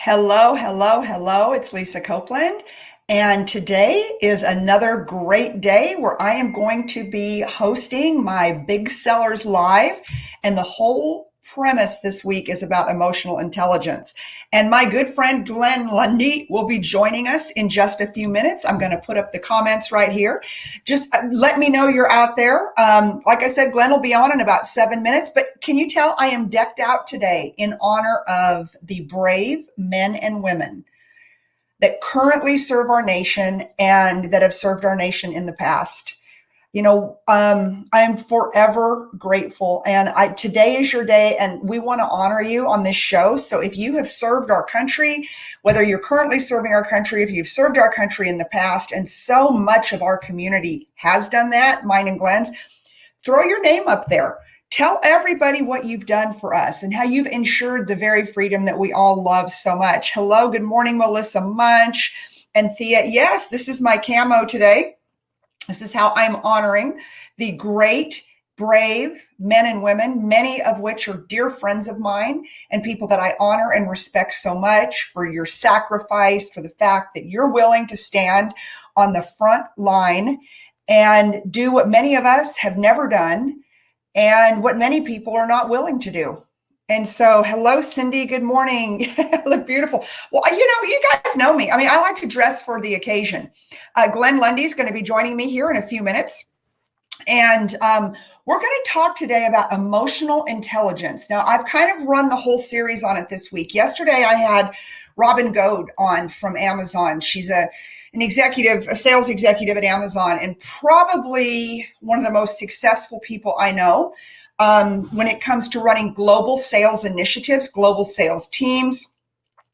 Hello, hello, hello. It's Lisa Copeland. And today is another great day where I am going to be hosting my Big Sellers Live. And the whole premise this week is about emotional intelligence. And my good friend Glenn Lundy will be joining us in just a few minutes. I'm going to put up the comments right here. Just let me know you're out there. Like I said, Glenn will be on in about 7 minutes. But can you tell I am decked out today in honor of the brave men and women that currently serve our nation and that have served our nation in the past? I am forever grateful. And today is your day, and we want to honor you on this show. So if you have served our country, whether you're currently serving our country, if you've served our country in the past, and so much of our community has done that, mine and Glenn's, throw your name up there. Tell everybody what you've done for us and how you've ensured the very freedom that we all love so much. Hello, good morning, Melissa Munch and Thea. Yes, this is my camo today. This is how I'm honoring the great, brave men and women, many of which are dear friends of mine and people that I honor and respect so much for your sacrifice, for the fact that you're willing to stand on the front line and do what many of us have never done and what many people are not willing to do. And so, hello, Cindy. Good morning. Look beautiful. Well, you guys know me. I mean, I like to dress for the occasion. Glenn Lundy is going to be joining me here in a few minutes. And we're going to talk today about emotional intelligence. Now, I've kind of run the whole series on it this week. Yesterday, I had Robin Goad on from Amazon. She's an executive, a sales executive at Amazon, and probably one of the most successful people I know when it comes to running global sales initiatives, global sales teams,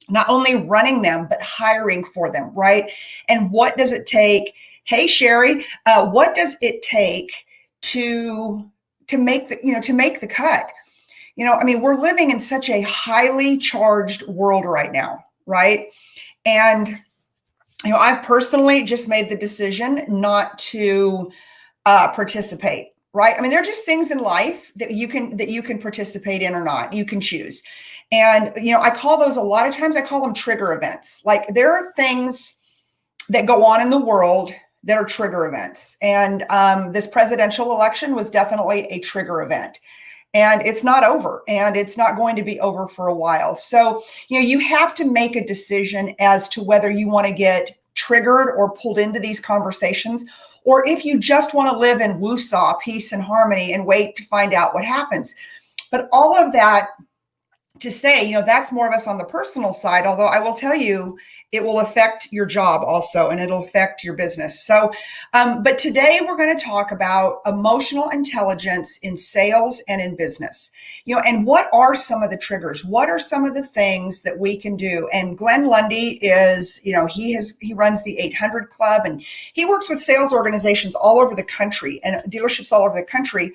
not only running them, but hiring for them, right? And what does it take? Hey, Sherry, what does it take to make the cut? We're living in such a highly charged world right now, right? And I've personally just made the decision not to participate. Right. I mean, there are just things in life that you can participate in or not. You can choose. And, I call those, a lot of times I call them trigger events. Like, there are things that go on in the world that are trigger events. And this presidential election was definitely a trigger event. And it's not over, and it's not going to be over for a while. So, you have to make a decision as to whether you want to get triggered or pulled into these conversations, or if you just want to live in woosah, peace and harmony, and wait to find out what happens. But all of that to say, that's more of us on the personal side, although I will tell you, it will affect your job also, and it'll affect your business. So, but today we're going to talk about emotional intelligence in sales and in business, and what are some of the triggers? What are some of the things that we can do? And Glenn Lundy is, he runs the 800 Club, and he works with sales organizations all over the country and dealerships all over the country,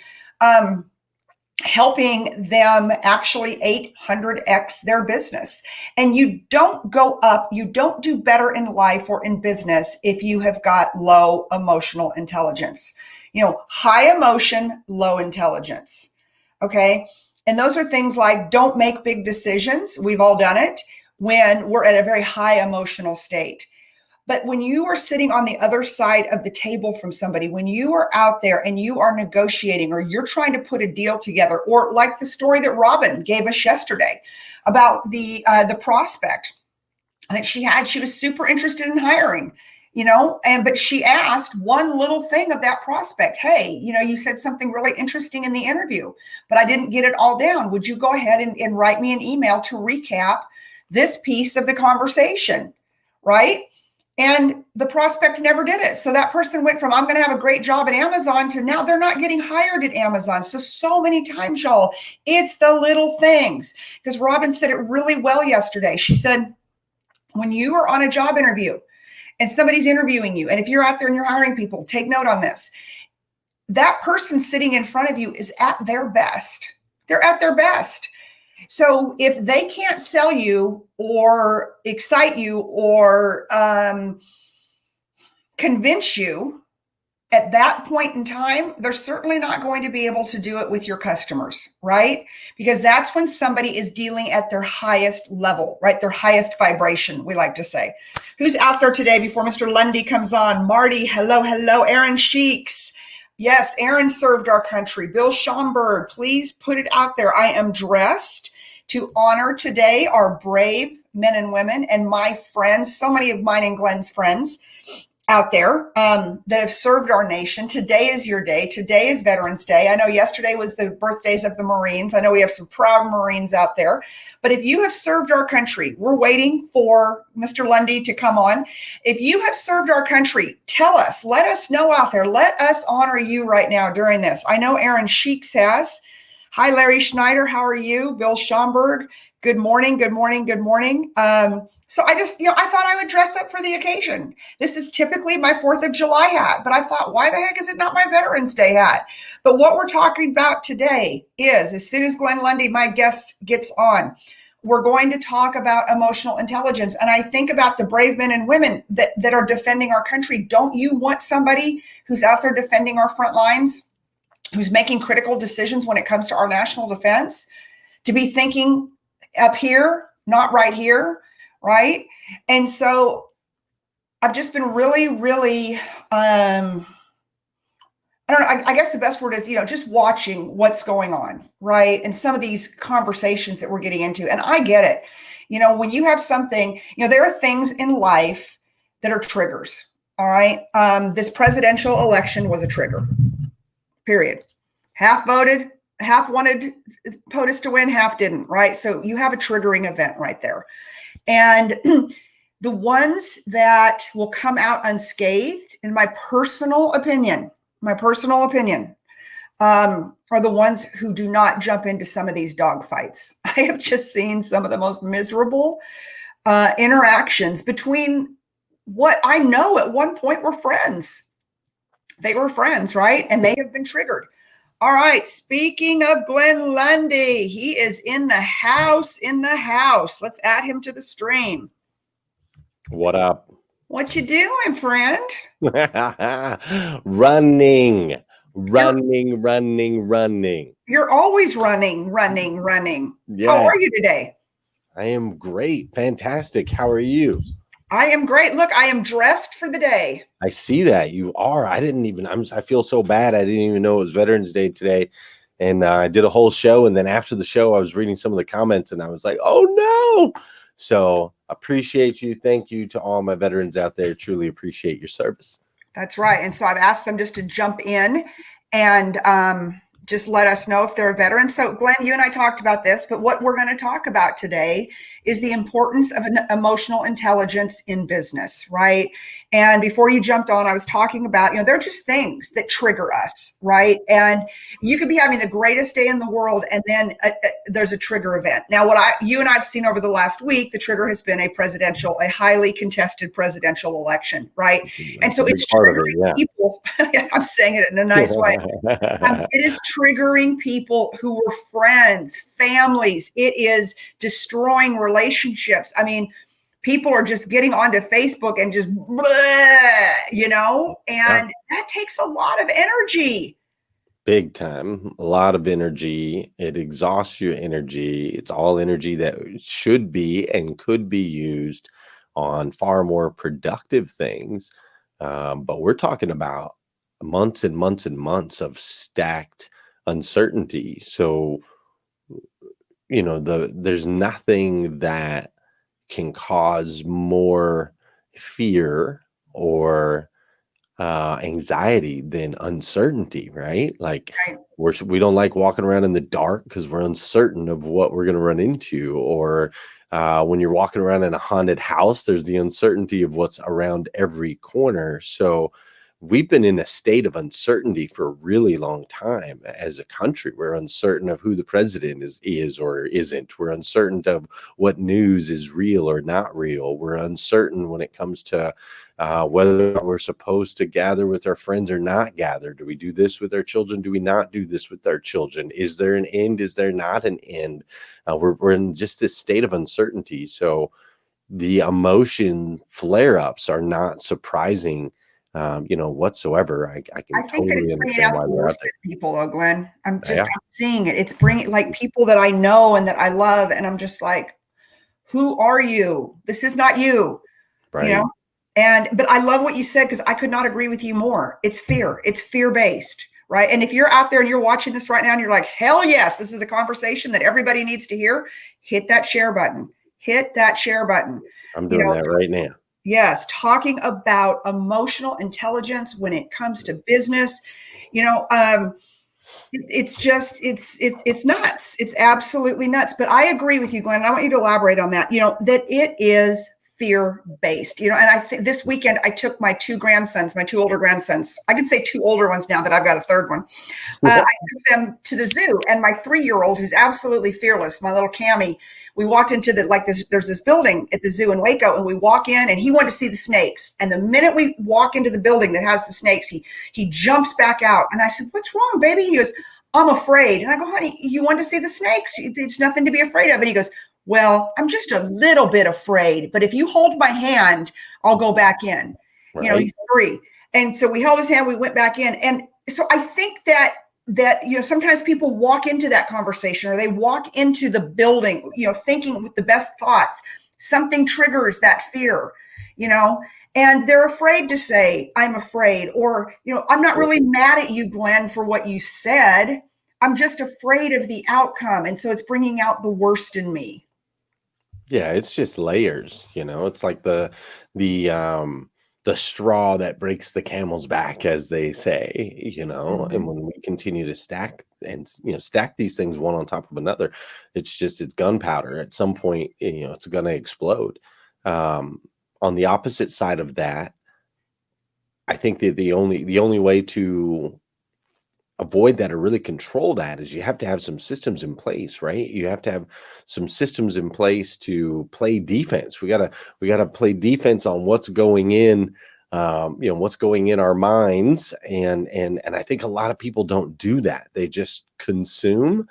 helping them actually 800x their business. And you don't go up, you don't do better in life or in business if you have got low emotional intelligence. High emotion, low intelligence. Okay. And those are things like, don't make big decisions. We've all done it when we're at a very high emotional state. But when you are sitting on the other side of the table from somebody, when you are out there and you are negotiating, or you're trying to put a deal together, or like the story that Robin gave us yesterday about the prospect that she was super interested in hiring, but she asked one little thing of that prospect. Hey, you said something really interesting in the interview, but I didn't get it all down. Would you go ahead and write me an email to recap this piece of the conversation, right? And the prospect never did it. So that person went from, I'm going to have a great job at Amazon, to now they're not getting hired at Amazon. So many times, y'all, it's the little things. Because Robin said it really well yesterday. She said, when you are on a job interview and somebody's interviewing you, and if you're out there and you're hiring people, take note on this. That person sitting in front of you is at their best. They're at their best. So if they can't sell you or excite you or convince you at that point in time, they're certainly not going to be able to do it with your customers, right? Because that's when somebody is dealing at their highest level, right? Their highest vibration, we like to say. Who's out there today before Mr. Lundy comes on? Marty, hello, hello. Aaron Sheeks. Yes, Aaron served our country. Bill Schomburg, please put it out there. I am dressed to honor today our brave men and women and my friends, so many of mine and Glenn's friends out there that have served our nation. Today is your day. Today is Veterans Day. I know yesterday was the birthdays of the Marines. I know we have some proud Marines out there. But if you have served our country, we're waiting for Mr. Lundy to come on. If you have served our country, tell us. Let us know out there. Let us honor you right now during this. I know Aaron Sheeks has. Hi, Larry Schneider. How are you? Bill Schomburg. Good morning. Good morning. Good morning. So I just, I thought I would dress up for the occasion. This is typically my 4th of July hat, but I thought, why the heck is it not my Veterans Day hat? But what we're talking about today is, as soon as Glenn Lundy, my guest, gets on, we're going to talk about emotional intelligence. And I think about the brave men and women that are defending our country. Don't you want somebody who's out there defending our front lines, who's making critical decisions when it comes to our national defense, to be thinking up here, not right here? Right. And so I've just been really, really, I don't know, I guess the best word is, just watching what's going on. Right. And some of these conversations that we're getting into. And I get it. When you have something, there are things in life that are triggers. All right. This presidential election was a trigger, period. Half voted, half wanted POTUS to win, half didn't. Right. So you have a triggering event right there. And the ones that will come out unscathed, in my personal opinion, are the ones who do not jump into some of these dogfights. I have just seen some of the most miserable interactions between what I know at one point were friends. They were friends, right? And they have been triggered. All right. Speaking of Glenn Lundy, he is in the house. Let's add him to the stream. What up? What you doing, friend? Running. You're always running. Yeah. How are you today? I am great. Fantastic. How are you? I am great. Look, I am dressed for the day. I see that you are. I feel so bad. I didn't even know it was Veterans Day today. And I did a whole show. And then after the show, I was reading some of the comments and I was like, oh no. So appreciate you. Thank you to all my veterans out there. Truly appreciate your service. That's right. And so I've asked them just to jump in and just let us know if they're a veteran. So Glenn, you and I talked about this, but what we're going to talk about today is the importance of an emotional intelligence in business, right? And before you jumped on, I was talking about, they're just things that trigger us, right? And you could be having the greatest day in the world, and then there's a trigger event. Now, you and I've seen over the last week, the trigger has been a highly contested presidential election, right? And so it's triggering people. I'm saying it in a nice way. It is triggering people who were friends, families. It is destroying relationships. I mean, people are just getting onto Facebook and just, and that takes a lot of energy. Big time. A lot of energy. It exhausts your energy. It's all energy that should be and could be used on far more productive things. But we're talking about months and months and months of stacked uncertainty. So, there's nothing that can cause more fear or anxiety than uncertainty, right? Like we don't like walking around in the dark because we're uncertain of what we're going to run into. Or when you're walking around in a haunted house, there's the uncertainty of what's around every corner. So we've been in a state of uncertainty for a really long time as a country. We're uncertain of who the president is or isn't. We're uncertain of what news is real or not real. We're uncertain when it comes to whether we're supposed to gather with our friends or not gather. Do we do this with our children? Do we not do this with our children? Is there an end? Is there not an end? We're in just this state of uncertainty. So the emotion flare-ups are not surprising whatsoever. I I can think that it's totally bringing understand out why the they're out worst there. in people, though, Glenn. Yeah, I'm seeing it. It's bringing like people that I know and that I love, and I'm just like, who are you? This is not you, you right. know? But I love what you said because I could not agree with you more. It's fear. It's fear based, right? And if you're out there and you're watching this right now and you're like, hell yes, this is a conversation that everybody needs to hear, hit that share button. Hit that share button. I'm You doing know, that right now. yes, talking about emotional intelligence when it comes to business, you know, it's just it's nuts. It's absolutely nuts. But I agree with you, Glenn. I want you to elaborate on that. That it is fear based. And I think this weekend I took my two older grandsons. I can say two older ones now that I've got a third one. I took them to the zoo, and my 3-year-old, who's absolutely fearless, my little Cammy, we walked into there's this building at the zoo in Waco, and we walk in, and he wanted to see the snakes. And the minute we walk into the building that has the snakes, he jumps back out. And I said, "What's wrong, baby?" He goes, "I'm afraid." And I go, "Honey, you want to see the snakes? There's nothing to be afraid of." And he goes, "Well, I'm just a little bit afraid, but if you hold my hand, I'll go back in." Right. He's 3. And so we held his hand, we went back in. And so I think that sometimes people walk into that conversation, or they walk into the building, thinking with the best thoughts. Something triggers that fear, you know and they're afraid to say, "I'm afraid," or, "I'm not really mad at you, Glenn, for what you said. I'm just afraid of the outcome, and so it's bringing out the worst in me." Yeah, it's just layers, It's like the straw that breaks the camel's back, as they say. And Mhm. when we continue to stack and stack these things one on top of another, it's gunpowder. At some point, it's gonna explode. Um, on the opposite side of that, I think that the only way to avoid that or really control that is you have to have some systems in place, right? You have to have some systems in place to play defense. We gotta play defense on what's going in, what's going in our minds, and I think a lot of people don't do that. They just consume,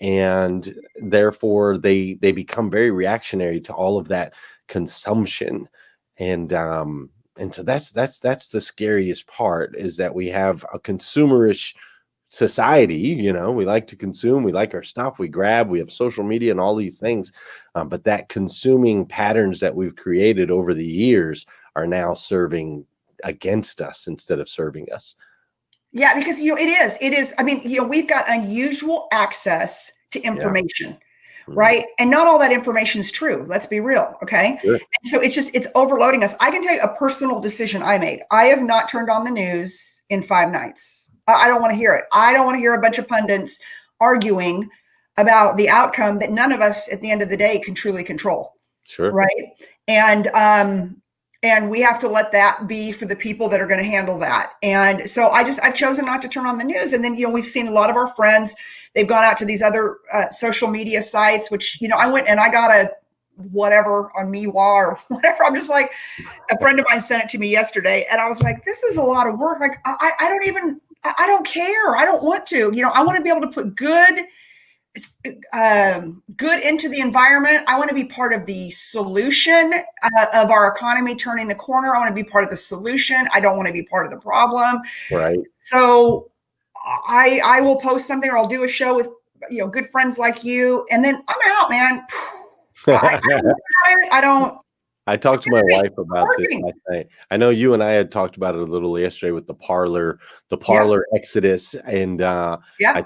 and therefore they become very reactionary to all of that consumption, and so that's the scariest part, is that we have a consumerish society. We like to consume, we like our stuff, we grab, we have social media and all these things, but that consuming patterns that we've created over the years are now serving against us instead of serving us. Yeah, because it is. I mean, we've got unusual access to Yeah. information, Mhm. right? And not all that information is true. Let's be real, okay? Sure. And so it's overloading us. I can tell you a personal decision I made. I have not turned on the news in 5 nights. I don't want to hear it. I don't want to hear a bunch of pundits arguing about the outcome that none of us at the end of the day can truly control, Sure. right? And we have to let that be for the people that are going to handle that. And so I've chosen not to turn on the news. And then we've seen a lot of our friends, they've gone out to these other social media sites, which I went and I got a whatever on Miwa or whatever. I'm just like, a friend of mine sent it to me yesterday, and I was like, this is a lot of work. Like, I don't care. I don't want to. I want to be able to put good into the environment. I want to be part of the solution of our economy turning the corner. I want to be part of the solution. I don't want to be part of the problem. Right. So I will post something, or I'll do a show with good friends like you, and then I'm out, man. I don't. I talked to my Hey, wife about this working. last night. I know you and I had talked about it a little yesterday with the Yeah, parlor exodus, and yeah. I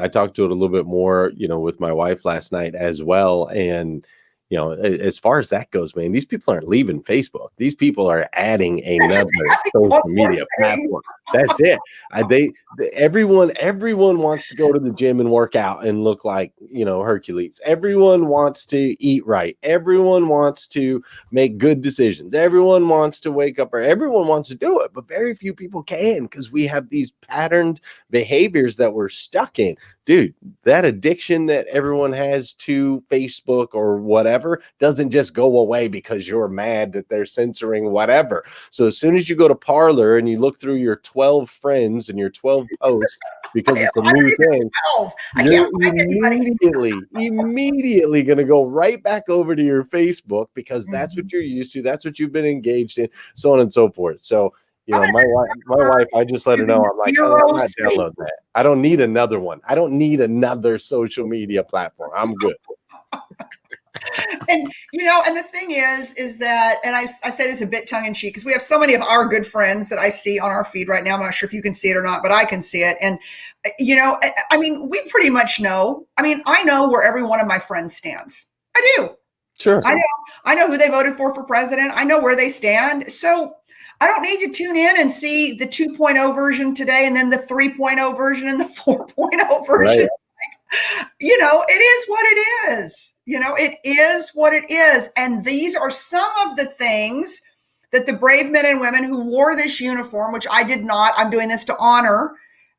talked to it a little bit more, with my wife last night as well. And as far as that goes, man, these people aren't leaving Facebook. These people are adding I just another adding social one more media thing. platform. That's it. Everyone wants to go to the gym and work out and look like Hercules. Everyone wants to eat right. Everyone wants to make good decisions. Everyone wants to wake up, or everyone wants to do it, but very few people can, because we have these patterned behaviors that we're stuck in. Dude, that addiction that everyone has to Facebook or whatever doesn't just go away because you're mad that they're censoring whatever. So as soon as you go to Parlor and you look through your 12 friends and your 12 posts because it's a I don't new even thing, 12. I you're can't find anybody. immediately going to go right back over to your Facebook, because that's Mhm. what you're used to. That's what you've been engaged in, so on and so forth. So You know, my wife, I just let her know. I'm like, honey, I'm not downloading that. I don't need another one. I don't need another social media platform. I'm good. And and the thing is that, and I say this a bit tongue in cheek because we have so many of our good friends that I see on our feed right now. I'm not sure if you can see it or not, but I can see it. And I mean, we pretty much know. I mean, I know where every one of my friends stands. I do. Sure. I know who they voted for president. I know where they stand. So I don't need to tune in and see the 2.0 version today and then the 3.0 version and the 4.0 version. Right. It is what it is. It is what it is. And these are some of the things that the brave men and women who wore this uniform, which I did not, I'm doing this to honor.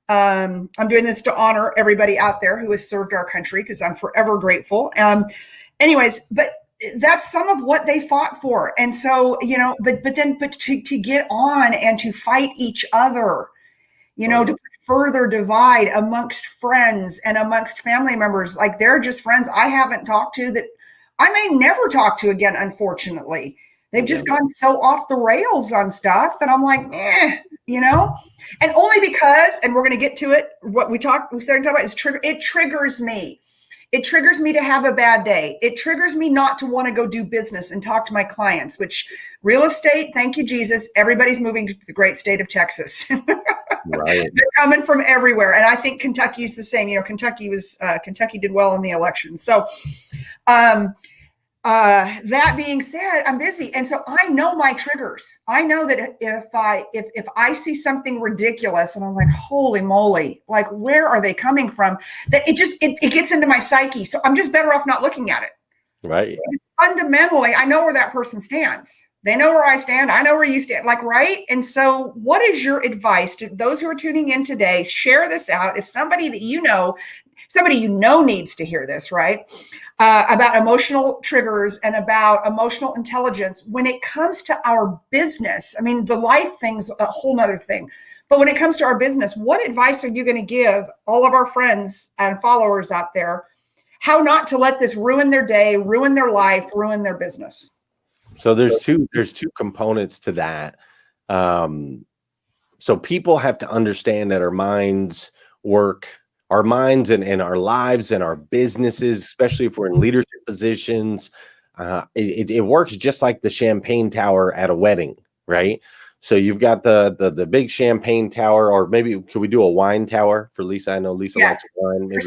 I'm doing this to honor everybody out there who has served our country because I'm forever grateful. Anyways, but that's some of what they fought for. And so, but to get on and to fight each other, to further divide amongst friends and amongst family members. Like they're just friends I haven't talked to that I may never talk to again, unfortunately. They've just gone so off the rails on stuff that I'm like, and only because, and we're going to get to it, what we started to talk about is it triggers me. It triggers me to have a bad day. It triggers me not to want to go do business and talk to my clients, which real estate, thank you, Jesus, everybody's moving to the great state of Texas. Right. They're coming from everywhere. And I think Kentucky's the same. Kentucky did well in the election. So that being said, I'm busy. And so I know my triggers. I know that if I see something ridiculous and I'm like, holy moly, like where are they coming from? That it gets into my psyche. So I'm just better off not looking at it. Right. Fundamentally, I know where that person stands. They know where I stand. I know where you stand. Like, right? And so what is your advice to those who are tuning in today? Share this out. If somebody needs to hear this, right? About emotional triggers and about emotional intelligence when it comes to our business. I mean, the life thing's a whole nother thing. But when it comes to our business, what advice are you going to give all of our friends and followers out there how not to let this ruin their day, ruin their life, ruin their business? So there's two components to that. So people have to understand that our minds and our lives and our businesses, especially if we're in leadership positions, it works just like the champagne tower at a wedding, right? So you've got the big champagne tower, or maybe could we do a wine tower for Lisa? I know Lisa likes wine. Maybe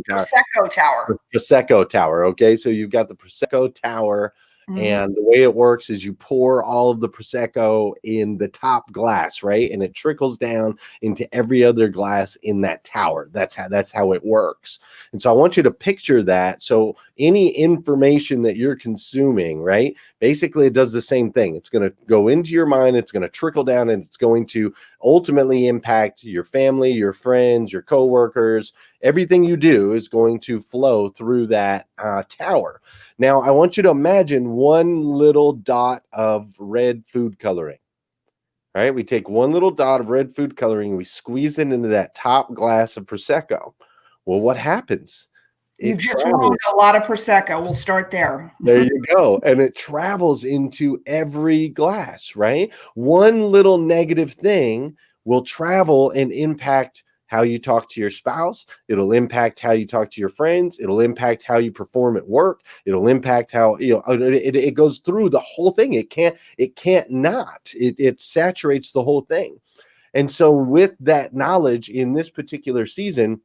Prosecco tower. Prosecco tower. Okay, so you've got the Prosecco tower. Mm-hmm. And the way it works is you pour all of the Prosecco in the top glass, right? And it trickles down into every other glass in that tower. That's how it works. And so I want you to picture that. So any information that you're consuming, right? Basically, it does the same thing. It's going to go into your mind. It's going to trickle down, and it's going to ultimately impact your family, your friends, your coworkers. Everything you do is going to flow through that tower. Now, I want you to imagine one little dot of red food coloring. All right, we take one little dot of red food coloring, and we squeeze it into that top glass of Prosecco. Well, what happens? You've just ruined a lot of Prosecco. We'll start there. There you go. And it travels into every glass, right? One little negative thing will travel and impact how you talk to your spouse. It'll impact how you talk to your friends. It'll impact how you perform at work. It'll impact how, it goes through the whole thing. It can't not. It saturates the whole thing. And so with that knowledge in this particular season,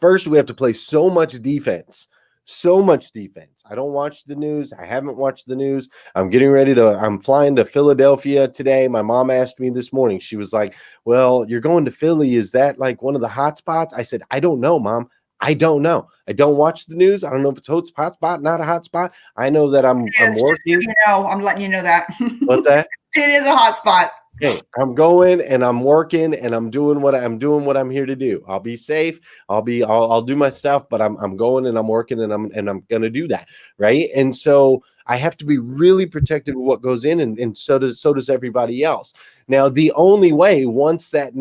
first we have to play so much defense. I don't watch the news. I haven't watched the news. I'm flying to Philadelphia today. My mom asked me this morning. She was like, well, you're going to Philly. Is that like one of the hot spots? I said, I don't know, Mom. I don't know. I don't watch the news. I don't know if it's a hot spot, not a hot spot. I know that I'm working. I'm letting you know that. What's that? It is a hot spot. Hey, I'm going and I'm working and I'm doing what I'm here to do. I'll be safe. I'll do my stuff, but I'm going and I'm working and I'm going to do that. Right. And so I have to be really protective of what goes in, and so does everybody else. Now, the only way once that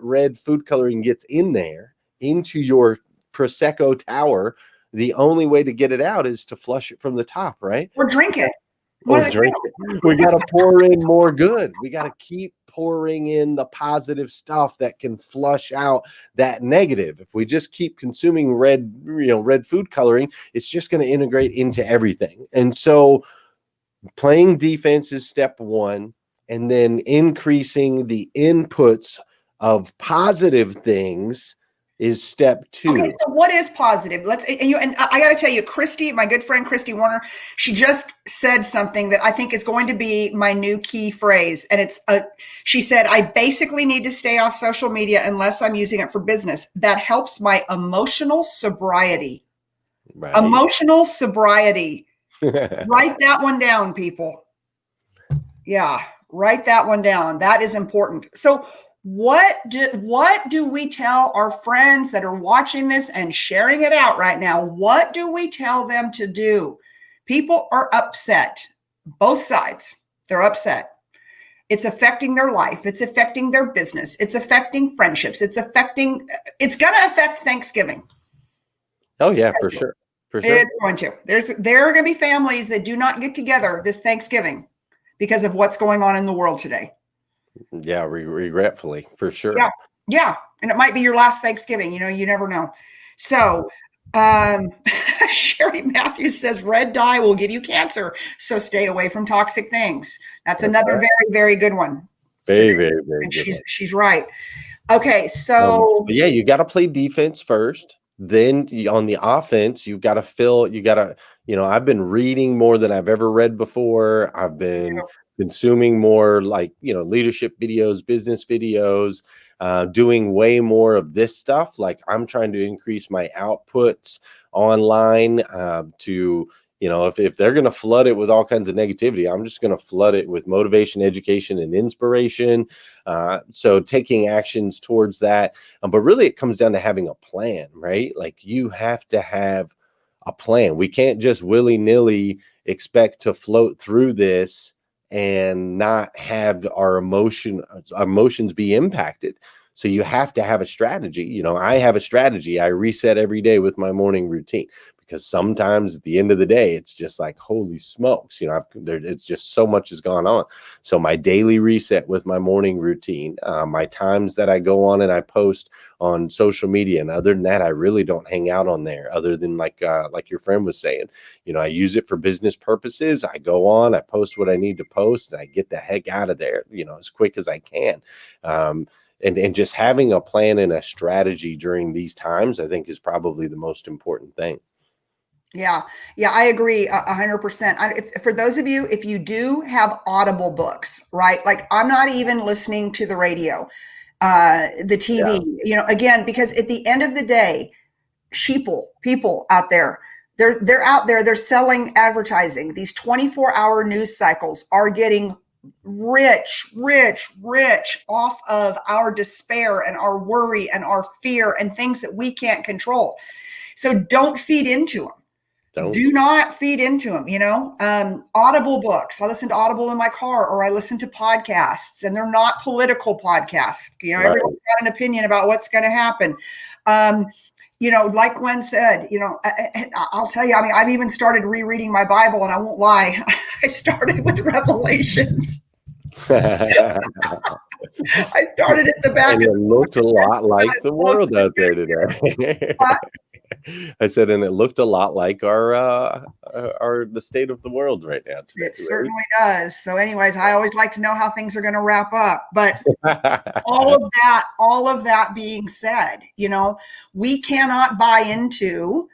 red food coloring gets in there into your Prosecco tower, the only way to get it out is to flush it from the top, right? Or drink it. Or drink it. We got to pour in more good. We got to keep pouring in the positive stuff that can flush out that negative. If we just keep consuming red food coloring, it's just going to integrate into everything. And so playing defense is step one, and then increasing the inputs of positive things is step two. Okay, so what is positive? And I got to tell you, Christy, my good friend Christy Warner, she just said something that I think is going to be my new key phrase, and she said, "I basically need to stay off social media unless I'm using it for business. That helps my emotional sobriety." Right. Emotional sobriety. Write that one down, people. Yeah, write that one down. That is important. So what do we tell our friends that are watching this and sharing it out right now? What do we tell them to do? People are upset. Both sides. They're upset. It's affecting their life. It's affecting their business. It's affecting friendships. It's going to affect Thanksgiving. Oh yeah, for sure. For sure. It's going to. There are going to be families that do not get together this Thanksgiving because of what's going on in the world today. Yeah, regretfully, for sure. Yeah. And it might be your last Thanksgiving. You never know. So Sherry Matthews says red dye will give you cancer. So stay away from toxic things. That's another very, very good one. Very, very, very and good. She's right. Okay. So yeah, you got to play defense first. Then on the offense, I've been reading more than I've ever read before. I've been consuming more leadership videos, business videos, doing way more of this stuff. Like I'm trying to increase my outputs online to, if they're going to flood it with all kinds of negativity, I'm just going to flood it with motivation, education, and inspiration. So taking actions towards that. But really it comes down to having a plan, right? Like you have to have a plan. We can't just willy-nilly expect to float through this and not have our emotions be impacted. So you have to have a strategy. I have a strategy. I reset every day with my morning routine, because sometimes at the end of the day, it's just like, holy smokes, it's just so much has gone on. So my daily reset with my morning routine, my times that I go on and I post on social media. And other than that, I really don't hang out on there other than like your friend was saying, I use it for business purposes. I go on, I post what I need to post, and I get the heck out of there, as quick as I can. And just having a plan and a strategy during these times, I think is probably the most important thing. Yeah, I agree 100%. For those of you, if you do have Audible books, right? Like I'm not even listening to the radio, the TV, again, because at the end of the day, people out there, they're out there, they're selling advertising. These 24-hour news cycles are getting rich off of our despair and our worry and our fear and things that we can't control. So don't feed into them. Do not feed into them, Audible books. I listen to Audible in my car, or I listen to podcasts, and they're not political podcasts. Right. Everyone's got an opinion about what's going to happen. Like Glenn said, I'll tell you, I've even started rereading my Bible, and I won't lie. I started with Revelations. I started at the back. And it looked a lot like the world out there today. I said, and it looked a lot like the state of the world right now today. It certainly does. So anyways, I always like to know how things are going to wrap up. But all of that being said, we cannot buy into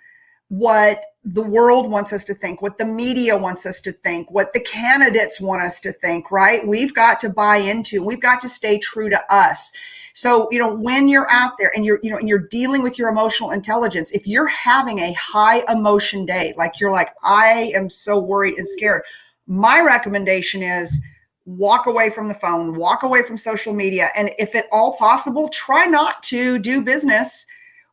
what the world wants us to think, what the media wants us to think, what the candidates want us to think, right? We've got to buy into, we've got to stay true to us. So, when you're out there and you're dealing with your emotional intelligence, if you're having a high emotion day, like you're like, I am so worried and scared, my recommendation is walk away from the phone, walk away from social media. And if at all possible, try not to do business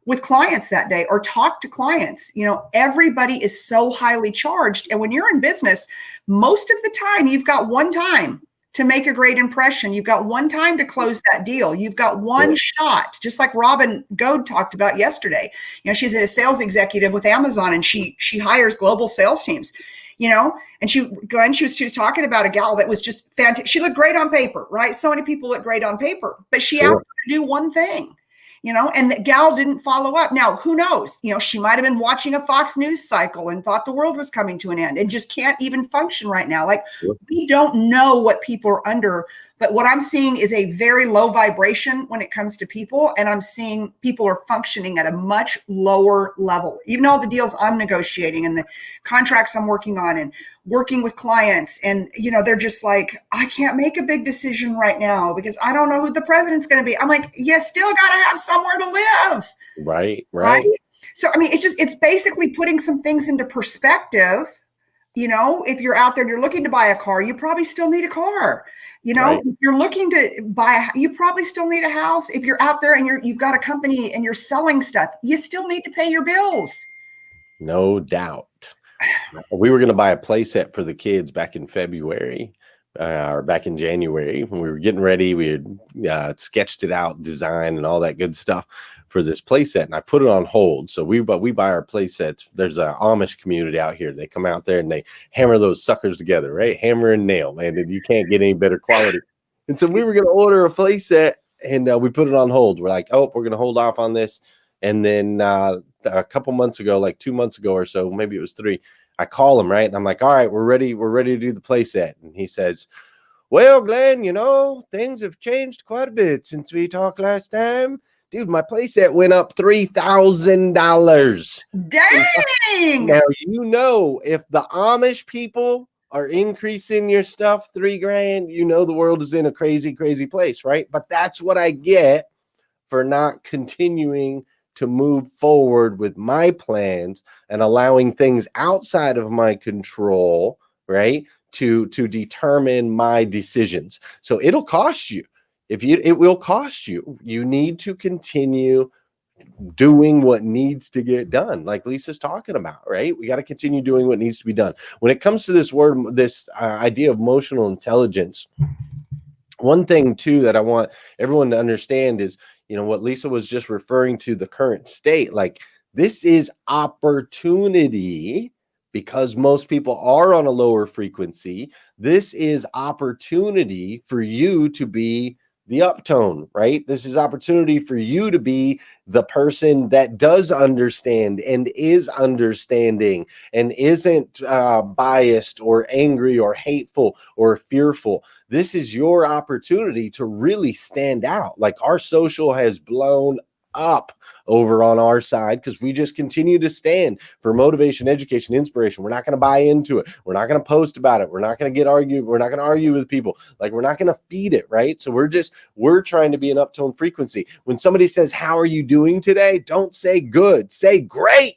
with clients that day or talk to clients. Everybody is so highly charged. And when you're in business, most of the time, you've got one time to make a great impression. You've got one time to close that deal. You've got one shot, just like Robin Goad talked about yesterday. She's a sales executive with Amazon, and she hires global sales teams. And Glenn, she was talking about a gal that was just fantastic. She looked great on paper, right? So many people look great on paper, but she asked her to do one thing, and the gal didn't follow up. Now, who knows? She might have been watching a Fox News cycle and thought the world was coming to an end and just can't even function right now. Like, we don't know what people are under, but what I'm seeing is a very low vibration when it comes to people. And I'm seeing people are functioning at a much lower level, even all the deals I'm negotiating and the contracts I'm working on and working with clients. And, they're just like, I can't make a big decision right now because I don't know who the president's going to be. I'm like, you still got to have somewhere to live. Right. So, I mean, it's basically putting some things into perspective. If you're out there and you're looking to buy a car, you probably still need a car. If you're looking to buy, you probably still need a house. If you're out there and you've got a company and you're selling stuff, you still need to pay your bills. No doubt. We were going to buy a play set for the kids back in February or back in January when we were getting ready. We had sketched it out, design and all that good stuff for this play set, and I put it on hold. So we buy our play sets. There's an Amish community out here. They come out there and they hammer those suckers together, right? Hammer and nail, man. And you can't get any better quality. And so we were going to order a play set, and we put it on hold. We're like, we're going to hold off on this. And then a couple months ago, like 2 months ago or so, maybe it was 3, I call him, right? And I'm like, all right, we're ready to do the play set. And he says, well, Glenn, things have changed quite a bit since we talked last time. Dude, my playset went up $3,000. Dang! Now, if the Amish people are increasing your stuff $3,000, the world is in a crazy, crazy place, right? But that's what I get for not continuing to move forward with my plans and allowing things outside of my control, right, to determine my decisions. So it'll cost you. It will cost you. You need to continue doing what needs to get done, like Lisa's talking about, right? We got to continue doing what needs to be done. When it comes to this idea of emotional intelligence, one thing too that I want everyone to understand is, what Lisa was just referring to, the current state. Like, this is opportunity because most people are on a lower frequency. This is opportunity for you to be the uptone, right? This is opportunity for you to be the person that does understand and is understanding and isn't biased or angry or hateful or fearful. This is your opportunity to really stand out. Like, our social has blown up over on our side because we just continue to stand for motivation, education, inspiration. We're not going to buy into it. We're not going to post about it. We're not going to argue. We're not going to argue with people. Like, we're not going to feed it, right? So we're trying to be an uptone frequency. When somebody says, how are you doing today? Don't say good. Say great.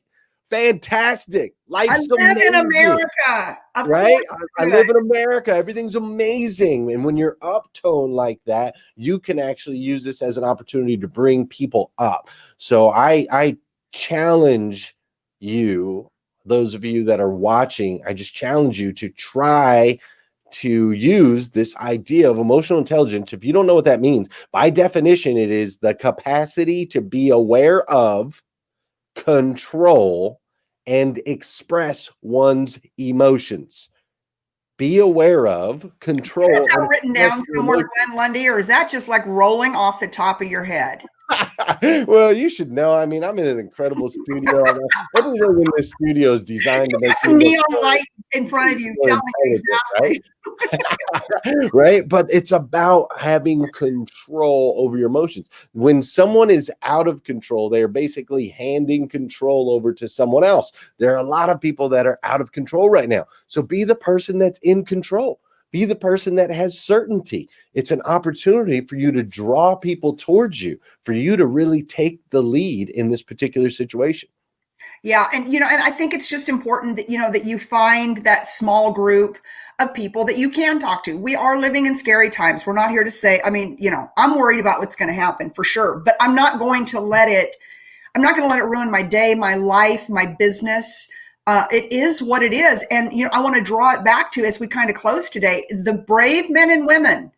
Fantastic. Life's amazing. I live in America. Right? I live in America. Everything's amazing. And when you're uptone like that, you can actually use this as an opportunity to bring people up. So I challenge you, those of you that are watching, I just challenge you to try to use this idea of emotional intelligence. If you don't know what that means, by definition, it is the capacity to be aware of, control, and express one's emotions. Be aware of, control. Is that written down somewhere, Glenn Lundy, or is that just like rolling off the top of your head? Well, you should know. I mean, I'm in an incredible studio. Everything in this studio is designed to make some neon light in front of you telling you exactly. Right? Right? But it's about having control over your emotions. When someone is out of control, they are basically handing control over to someone else. There are a lot of people that are out of control right now. So be the person that's in control. Be the person that has certainty. It's an opportunity for you to draw people towards you, for you to really take the lead in this particular situation. Yeah. And, and I think it's just important that, that you find that small group of people that you can talk to. We are living in scary times. We're not here to say, I'm worried about what's going to happen for sure, but I'm not going to let it ruin my day, my life, my business. It is what it is. And, I want to draw it back to, as we kind of close today, the brave men and women.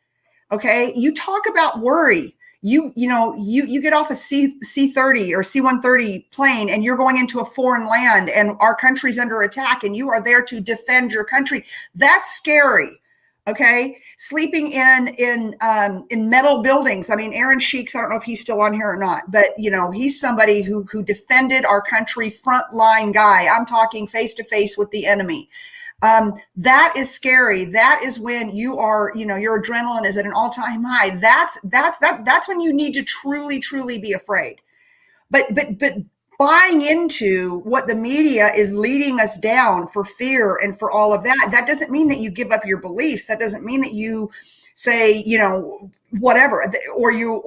Okay. You talk about worry. You get off a C-30 or C-130 plane and you're going into a foreign land and our country's under attack and you are there to defend your country. That's scary. Okay. Sleeping in metal buildings. I mean, Aaron Sheeks, I don't know if he's still on here or not, but he's somebody who defended our country, frontline guy. I'm talking face to face with the enemy. That is scary. That is when you are, your adrenaline is at an all-time high. That's when you need to truly, truly be afraid. But buying into what the media is leading us down for fear and for all of that, that doesn't mean that you give up your beliefs. That doesn't mean that you say, whatever, or you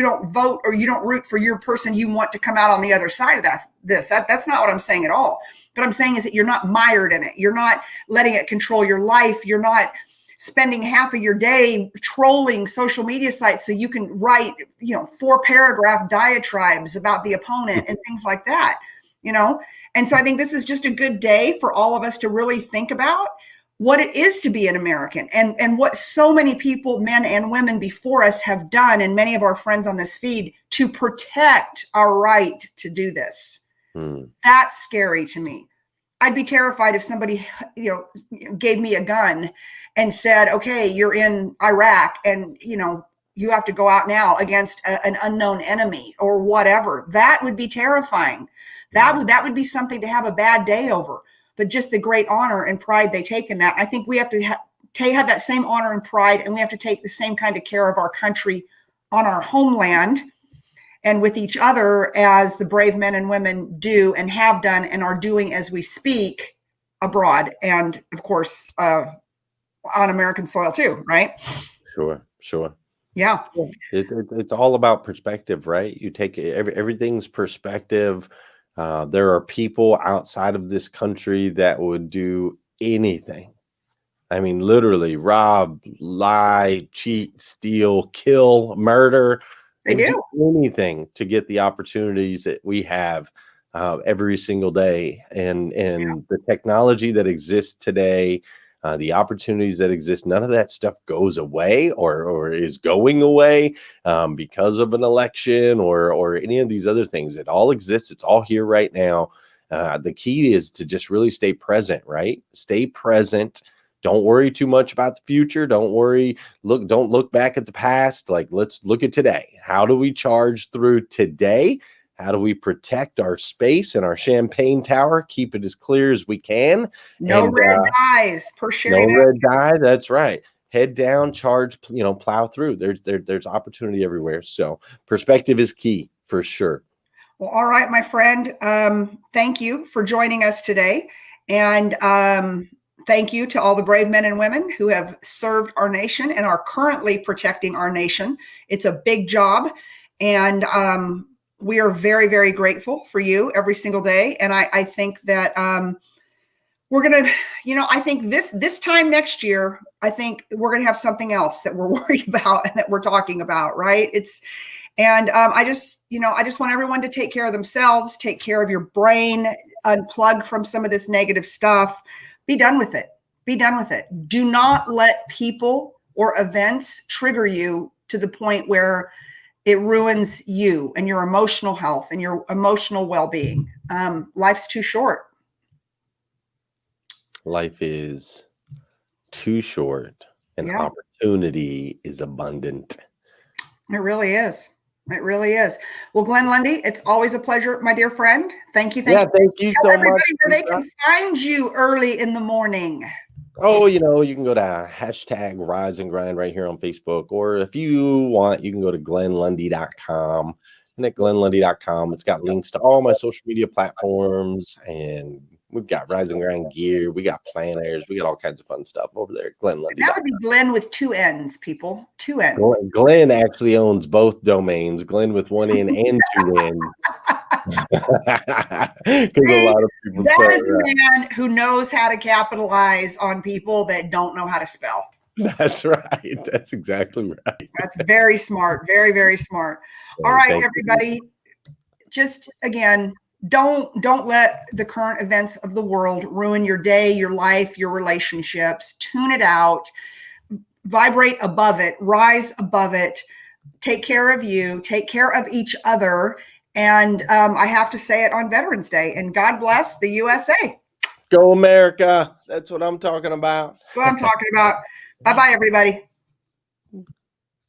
don't vote or you don't root for your person you want to come out on the other side of that's not what I'm saying at all. What I'm saying is that you're not mired in it. You're not letting it control your life. You're not spending half of your day trolling social media sites so you can write, 4-paragraph diatribes about the opponent and things like that, And so I think this is just a good day for all of us to really think about what it is to be an American and what so many people, men and women before us, have done, and many of our friends on this feed, to protect our right to do this. That's scary to me. I'd be terrified if somebody, gave me a gun and said, okay, you're in Iraq and, you have to go out now against an unknown enemy or whatever. That would be terrifying. That would be something to have a bad day over. But just the great honor and pride they take in that. I think we have to have that same honor and pride, and we have to take the same kind of care of our country on our homeland and with each other as the brave men and women do and have done and are doing as we speak abroad. And of course, on American soil too, right? Sure. Yeah. It's all about perspective, right? You take everything's perspective. There are people outside of this country that would do anything. I mean, literally rob, lie, cheat, steal, kill, murder. They do anything to get the opportunities that we have every single day. And the technology that exists today, the opportunities that exist, none of that stuff goes away or is going away because of an election or any of these other things. It all exists. It's all here right now. The key is to just really stay present, right? Stay present. Don't worry too much about the future. Don't look back at the past. Like, let's look at today. How do we charge through today? How do we protect our space and our champagne tower? Keep it as clear as we can. No red dyes per share. No red dye. That's right. Head down, charge, plow through. There's opportunity everywhere. So perspective is key for sure. Well, all right, my friend. Thank you for joining us today. And thank you to all the brave men and women who have served our nation and are currently protecting our nation. It's a big job. And we are very, very grateful for you every single day. And I think that we're going to, I think this time next year, I think we're going to have something else that we're worried about and that we're talking about, right? I just want everyone to take care of themselves, take care of your brain, unplug from some of this negative stuff. Be done with it. Be done with it. Do not let people or events trigger you to the point where it ruins you and your emotional health and your emotional well-being. Life's too short. Life is too short and opportunity is abundant. It really is. It really is. Well, Glenn Lundy, it's always a pleasure, my dear friend. Thank you. Thank you so much. Where they can find you early in the morning. Oh, you can go to #RiseAndGrind right here on Facebook. Or if you want, you can go to GlennLundy.com. And at GlennLundy.com, it's got links to all my social media platforms. And we've got Rise and Grind gear. We got planners. We got all kinds of fun stuff over there at GlennLundy. That would be Glenn with 2 N's, people. 2 N's. Glenn actually owns both domains. Glenn with 1 N and 2 N's. That is a man who knows how to capitalize on people that don't know how to spell. That's right. That's exactly right. That's very smart. Very, very smart. All right, everybody. Just again, don't let the current events of the world ruin your day, your life, your relationships. Tune it out. Vibrate above it. Rise above it. take care of you, take care of each other. And I have to say it on Veterans Day. And God bless the USA. Go America. That's what I'm talking about. That's what I'm talking about. Bye-bye, everybody.